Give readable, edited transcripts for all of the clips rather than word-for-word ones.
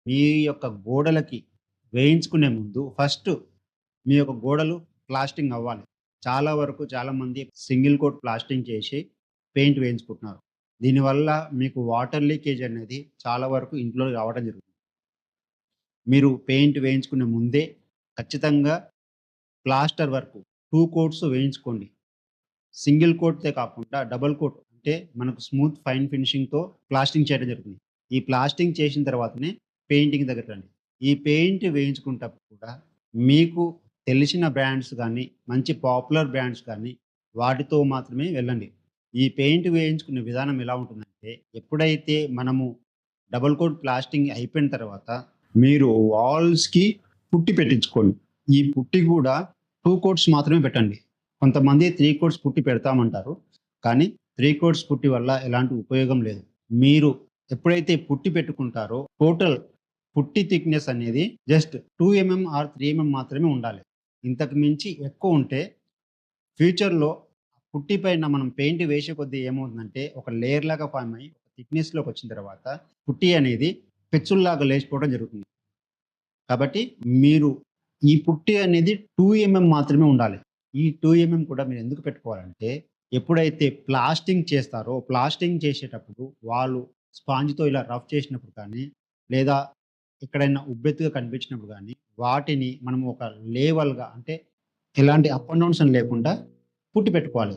మీ యొక్క గోడలకి వేయించుకునే ముందు ఫస్ట్ మీ యొక్క గోడలు ప్లాస్టింగ్ అవ్వాలి. చాలా వరకు చాలామంది సింగిల్ కోట్ ప్లాస్టింగ్ చేసి పెయింట్ వేయించుకుంటున్నారు. దీనివల్ల మీకు వాటర్ లీకేజ్ అనేది చాలా వరకు ఇంట్లో రావడం జరుగుతుంది. మీరు పెయింట్ వేయించుకునే ముందే ఖచ్చితంగా ప్లాస్టర్ వర్క్ 2 కోట్స్ వేయించుకోండి. సింగిల్ కోట్‌తే కాకుండా డబుల్ కోట్ అంటే మనకు స్మూత్ ఫైన్ ఫినిషింగ్‌తో ప్లాస్టింగ్ చేయడం జరుగుతుంది. ఈ ప్లాస్టింగ్ చేసిన తర్వాతనే పెయింటింగ్ దగ్గరికి రండి. ఈ పెయింట్ వేయించుకునేటప్పుడు కూడా మీకు తెలిసిన బ్రాండ్స్ గానీ, మంచి పాపులర్ బ్రాండ్స్ కానీ వాటితో మాత్రమే వెళ్ళండి. ఈ పెయింట్ వేయించుకునే విధానం ఎలా ఉంటుందంటే, ఎప్పుడైతే మనము డబుల్ కోట్ ప్లాస్టింగ్ అయిపోయిన తర్వాత మీరు వాల్స్‌కి పుట్టి పెట్టించుకోండి. ఈ పుట్టి గూడా 2 కోట్స్ మాత్రమే పెట్టండి. కొంతమంది 3 కోట్స్ పుట్టి పెడతామంటారు. కానీ 3 కోట్స్ పుట్టి వల్ల ఎలాంటి ఉపయోగం లేదు. మీరు ఎప్పుడైతే పుట్టి పెట్టుకుంటారో టోటల్ పుట్టి థిక్‌నెస్ అనేది జస్ట్ 2 ఆర్ 3 మాత్రమే ఉండాలి. ఇంతకు మించి ఎక్కువ ఉంటే ఫ్యూచర్‌లో పుట్టి పైన మనం పెయింట్ వేసే కొద్దీ ఏమవుతుందంటే ఒక లేయర్ లాగా ఫార్మ్ అయ్యి థిక్‌నెస్‌లోకొచ్చిన తర్వాత పుట్టి అనేది పెచ్చుల్లాగా లేచిపోవడం జరుగుతుంది. కాబట్టి మీరు ఈ పుట్టి అనేది 2 మాత్రమే ఉండాలి. ఈ 2 కూడా మీరెందుకు పెట్టుకోవాలంటే, ఎప్పుడైతే ప్లాస్టింగ్ చేస్తారో, ప్లాస్టింగ్ చేసేటప్పుడు వాళ్ళు స్పాంజ్‌తో ఇలా రఫ్ చేసినప్పుడు కానీ, లేదా ఎక్కడైనా ఉబ్బెత్తుగా కనిపించినప్పుడు గానీ, వాటిని మనం ఒక లేవల్‌గా అంటే ఎలాంటి అప్ అండ్ డౌన్స్ అని లేకుండా పుట్టి పెట్టుకోవాలి.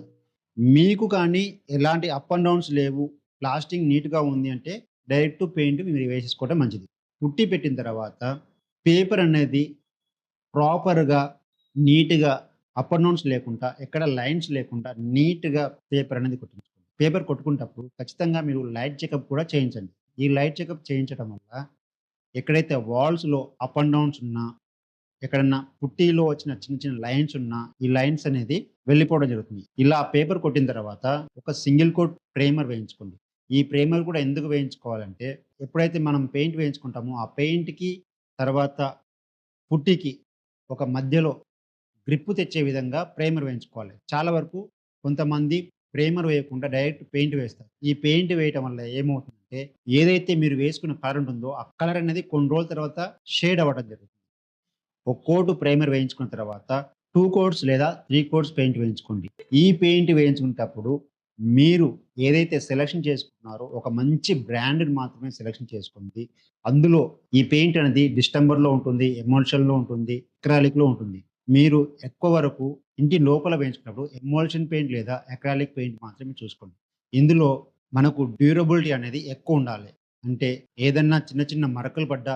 మీకు కానీ ఎలాంటి అప్ అండ్ డౌన్స్ లేవు, ప్లాస్టింగ్ నీట్‌గా ఉంది అంటే డైరెక్ట్ పెయింట్ మీరు వేసేసుకోవడం మంచిది. పుట్టి పెట్టిన తర్వాత పేపర్ అనేది ప్రాపర్‌గా, నీట్‌గా అప్ అండ్ డౌన్స్ లేకుండా, ఎక్కడ లైన్స్ లేకుండా నీట్‌గా పేపర్ అనేది కొట్టించుకోండి. పేపర్ కొట్టుకునేటప్పుడు ఖచ్చితంగా మీరు లైట్ చెకప్ కూడా చేయించండి. ఈ లైట్ చెకప్ చేయించడం వల్ల ఎక్కడైతే వాల్స్‌లో అప్ అండ్ డౌన్స్ ఉన్నా, ఎక్కడన్నా పుట్టీలో వచ్చిన చిన్న చిన్న లైన్స్ ఉన్నా, ఈ లైన్స్ అనేది వెళ్ళిపోవడం జరుగుతుంది. ఇలా పేపర్ కొట్టిన తర్వాత ఒక సింగిల్ కోట్ ప్రైమర్ వేయించుకోండి. ఈ ప్రైమర్ కూడా ఎందుకు వేయించుకోవాలంటే, ఎప్పుడైతే మనం పెయింట్ వేయించుకుంటామో, ఆ పెయింట్‌కి తర్వాత పుట్టికి ఒక మధ్యలో గ్రిప్ తెచ్చే విధంగా ప్రైమర్ వేయించుకోవాలి. చాలా వరకు కొంతమంది ప్రైమర్ వేయకుండా డైరెక్ట్ పెయింట్ వేస్తారు. ఈ పెయింట్ వేయటం వల్ల ఏమవుతుందంటే, ఏదైతే మీరు వేసుకున్న కలర్ ఉంటుందో, ఆ కలర్ అనేది కొన్ని రోజుల తర్వాత షేడ్ అవ్వడం జరుగుతుంది. ఒక కోట్ ప్రైమర్ వేయించుకున్న తర్వాత 2 కోట్స్ లేదా 3 కోట్స్ పెయింట్ వేయించుకోండి. ఈ పెయింట్ వేయించుకునేటప్పుడు మీరు ఏదైతే సెలక్షన్ చేసుకున్నారో ఒక మంచి బ్రాండ్‌ని మాత్రమే సెలక్షన్ చేసుకోండి. అందులో ఈ పెయింట్ అనేది డిస్టెంబర్‌లో ఉంటుంది, ఎమల్షన్‌లో ఉంటుంది, అక్రాలిక్‌లో ఉంటుంది. మీరు ఎక్కువ వరకు ఇంటి లోపల వేయించుకున్నప్పుడు ఎమల్షన్ పెయింట్ లేదా అక్రాలిక్ పెయింట్ మాత్రమే చూసుకోండి. ఇందులో మనకు డ్యూరబిలిటీ అనేది ఎక్కువుండాలి. అంటే ఏదన్నా చిన్న చిన్న మరకలు పడ్డా